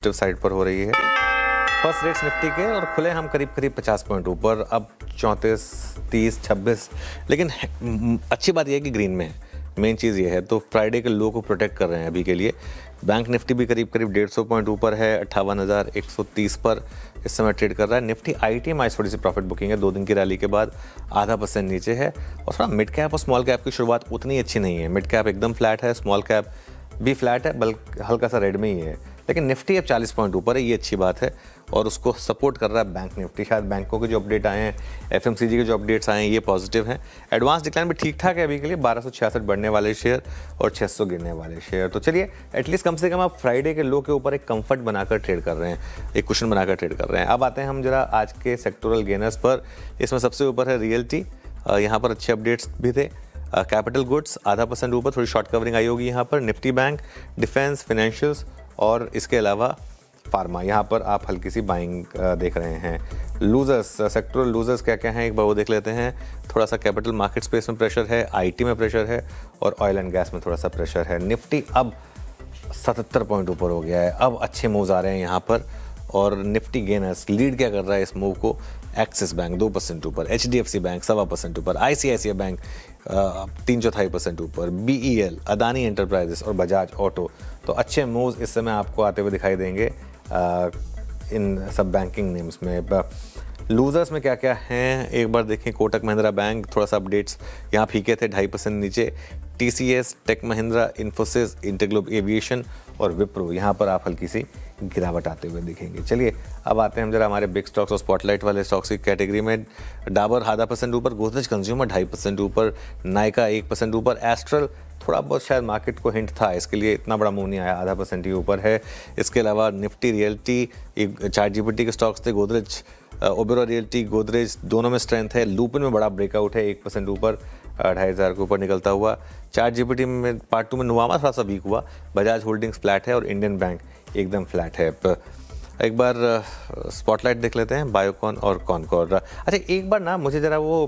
Side पर हो रही है। फर्स्ट रेट्स निफ्टी के और खुले हम करीब 50 पॉइंट ऊपर, अब 34, 30, 26। लेकिन अच्छी बात यह है कि ग्रीन में है, मेन चीज़ ये है। तो फ्राइडे के लो को प्रोटेक्ट कर रहे हैं अभी के लिए। बैंक निफ्टी भी करीब 150 पॉइंट ऊपर है, 58,130 पर इस समय ट्रेड कर रहा है। निफ्टी ITM आज थोड़ी सी प्रॉफिट बुकिंग है, 2 दिन की रैली के बाद 0.5% नीचे है। और थोड़ा मिड कैप और स्मॉल कैप की शुरुआत उतनी अच्छी नहीं है। मिड कैप एकदम फ्लैट है, स्मॉल कैप भी फ्लैट है, बल्कि हल्का सा रेड में ही है। लेकिन निफ्टी अब 40 पॉइंट ऊपर है, ये अच्छी बात है। और उसको सपोर्ट कर रहा है बैंक निफ्टी। शायद बैंकों के जो अपडेट आए हैं, FMCG के जो अपडेट्स आए हैं, ये पॉजिटिव हैं। एडवांस डिक्लाइन भी ठीक ठाक है अभी के लिए, 1266 बढ़ने वाले शेयर और 600 गिरने वाले शेयर। तो चलिए एटलीस्ट कम से कम आप फ्राइडे के लो के ऊपर एक कंफर्ट बनाकर ट्रेड कर रहे हैं, एक कुशन बनाकर ट्रेड कर रहे हैं। अब आते हैं हम जरा आज के सेक्टोरल गेनर्स पर। इसमें सबसे ऊपर है रियल्टी, यहाँ पर अच्छे अपडेट्स भी थे। कैपिटल गुड्स 0.5% ऊपर, थोड़ी शॉर्ट कवरिंग आई होगी यहाँ पर। निफ्टी बैंक, डिफेंस, फाइनेंशियल्स और इसके अलावा फार्मा, यहाँ पर आप हल्की सी बाइंग देख रहे हैं। लूजर्स, सेक्टोरल लूजर्स क्या क्या हैं एक बार वो देख लेते हैं। थोड़ा सा कैपिटल मार्केट स्पेस में प्रेशर है, IT में प्रेशर है और ऑयल एंड गैस में थोड़ा सा प्रेशर है। निफ्टी अब 77 पॉइंट ऊपर हो गया है, अब अच्छे मूव्स आ रहे हैं यहाँ पर। और निफ्टी गेनर्स लीड क्या कर रहा है इस मूव को? एक्सिस बैंक 2% ऊपर, HDFC बैंक 1.25% ऊपर, ICICI बैंक 3/4% ऊपर, BEL, अदानी एंटरप्राइजेस और बजाज ऑटो। तो अच्छे मूव्स इस समय आपको आते हुए दिखाई देंगे इन सब बैंकिंग नेम्स में। लूजर्स में क्या क्या हैं एक बार देखें। कोटक महिंद्रा बैंक, थोड़ा सा अपडेट्स यहाँ फीके थे, 2.5% नीचे। TCS, tech Mahindra, Infosys, InterGlobe aviation और विप्रो, यहाँ पर आप हल्की सी गिरावट आते हुए दिखेंगे। चलिए अब आते हैं हम जरा हमारे बिग स्टॉक्स और स्पॉटलाइट वाले स्टॉक्स की कैटेगरी में। डाबर 0.5% ऊपर, गोदरेज कंज्यूमर 2.5% ऊपर, नायका 1% ऊपर, एस्ट्रल थोड़ा बहुत शायद मार्केट को हिंट था, इसके लिए इतना बड़ा मूव नहीं आया, 0.5% ही ऊपर है। इसके अलावा निफ्टी रियल्टी, ChatGPT के स्टॉक्स थे, गोदरेज, ओबेरॉय रियल्टी, गोदरेज दोनों में स्ट्रेंथ है। लुपिन में बड़ा ब्रेकआउट है, 1% ऊपर, 2,500 के ऊपर निकलता हुआ। ChatGPT में पार्ट 2 में नुवामा थोड़ा सा वीक हुआ। बजाज होल्डिंग्स फ्लैट है और इंडियन बैंक एकदम फ्लैट है। एक बार स्पॉटलाइट देख लेते हैं, बायोकॉन और कॉनकॉर। अच्छा एक बार ना मुझे ज़रा वो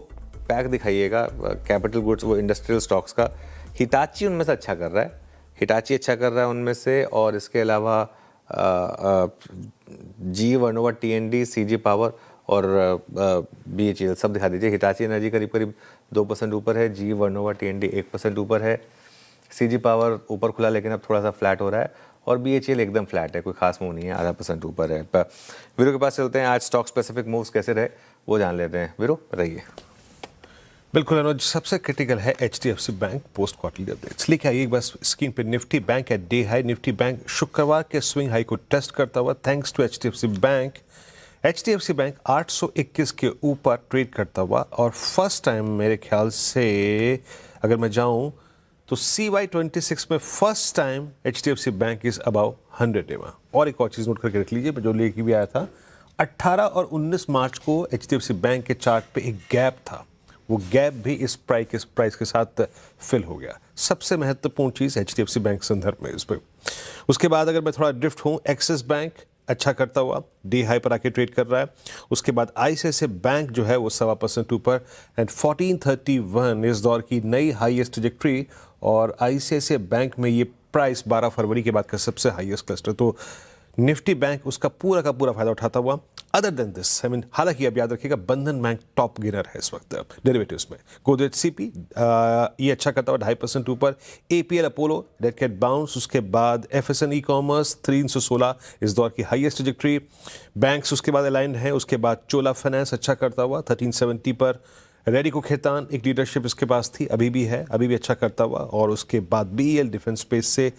पैक दिखाइएगा कैपिटल गुड्स, वो इंडस्ट्रियल स्टॉक्स का। हिटाची उनमें से अच्छा कर रहा है, हिटाची अच्छा कर रहा है उनमें से। और इसके अलावा जी वर्नोवा, TND, CG पावर और BHEL सब दिखा दीजिए। हिटाची एनर्जी करीब 2% ऊपर है, जी वर्नोवा, TND 1% ऊपर है, CG पावर ऊपर खुला लेकिन अब थोड़ा सा फ्लैट हो रहा है और BHEL एकदम फ्लैट है, कोई खास मूव नहीं है, 0.5% ऊपर है। वीरो के पास चलते हैं, आज स्टॉक स्पेसिफिक मूव्स कैसे रहे वो जान लेते हैं। वीरो बताइए। बिल्कुल अनुज, सबसे क्रिटिकल है HDFC bank post quarterly updates. लेके आइए एक बार स्क्रीन पे Nifty bank at day high. Nifty bank शुक्रवार के स्विंग हाई को टेस्ट करता हुआ thanks to HDFC bank. HDFC bank 821 के ऊपर ट्रेड करता हुआ और फर्स्ट टाइम मेरे ख्याल से अगर मैं जाऊं तो CY26 में first time HDFC bank is above 100 day में। और एक और चीज़ नोट करके रख लीजिए, जो लेके भी आया था, 18 और 19 मार्च को HDFC बैंक के चार्ट पे एक गैप था, वो गैप भी इस प्राइस के साथ फिल हो गया। सबसे महत्वपूर्ण चीज़ HDFC बैंक संदर्भ में इस पर। उसके बाद अगर मैं थोड़ा ड्रिफ्ट हूँ, एक्सिस बैंक अच्छा करता हुआ डे हाई पर आके ट्रेड कर रहा है। उसके बाद ICICI बैंक जो है वो 1.25% ऊपर एंड 1431 इस दौर की नई हाईएस्ट ट्रैजेक्टरी। और ICICI बैंक में ये प्राइस 12 फरवरी के बाद का सबसे हाईएस्ट क्लस्टर। तो निफ्टी बैंक उसका पूरा का पूरा फायदा उठाता हुआ। अदर देन दिस हालांकि अब याद रखिएगा बंधन बैंक टॉप गेनर है इस वक्त डेरिवेटिव्स में। गोदरेज CP ये अच्छा करता हुआ 2.5% ऊपर। APL Apollo dead cat bounce. उसके बाद FSN ई-कॉमर्स 316 इस दौर की हाईएस्ट ट्रैजेक्टरी। बैंक्स उसके बाद अलाइंड हैं। उसके बाद चोला फाइनेंस अच्छा करता हुआ 1370 पर। रेडिको खेतान एक लीडरशिप इसके पास थी, अभी भी है, अभी भी अच्छा करता हुआ। और उसके बाद BEL डिफेंस स्पेस से।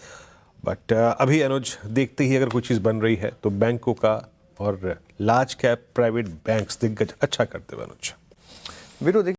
बट अभी अनुज देखते ही अगर कोई चीज़ बन रही है तो बैंकों का और लार्ज कैप प्राइवेट बैंक्स दिग्गज अच्छा करते हुए अनुज। वीरो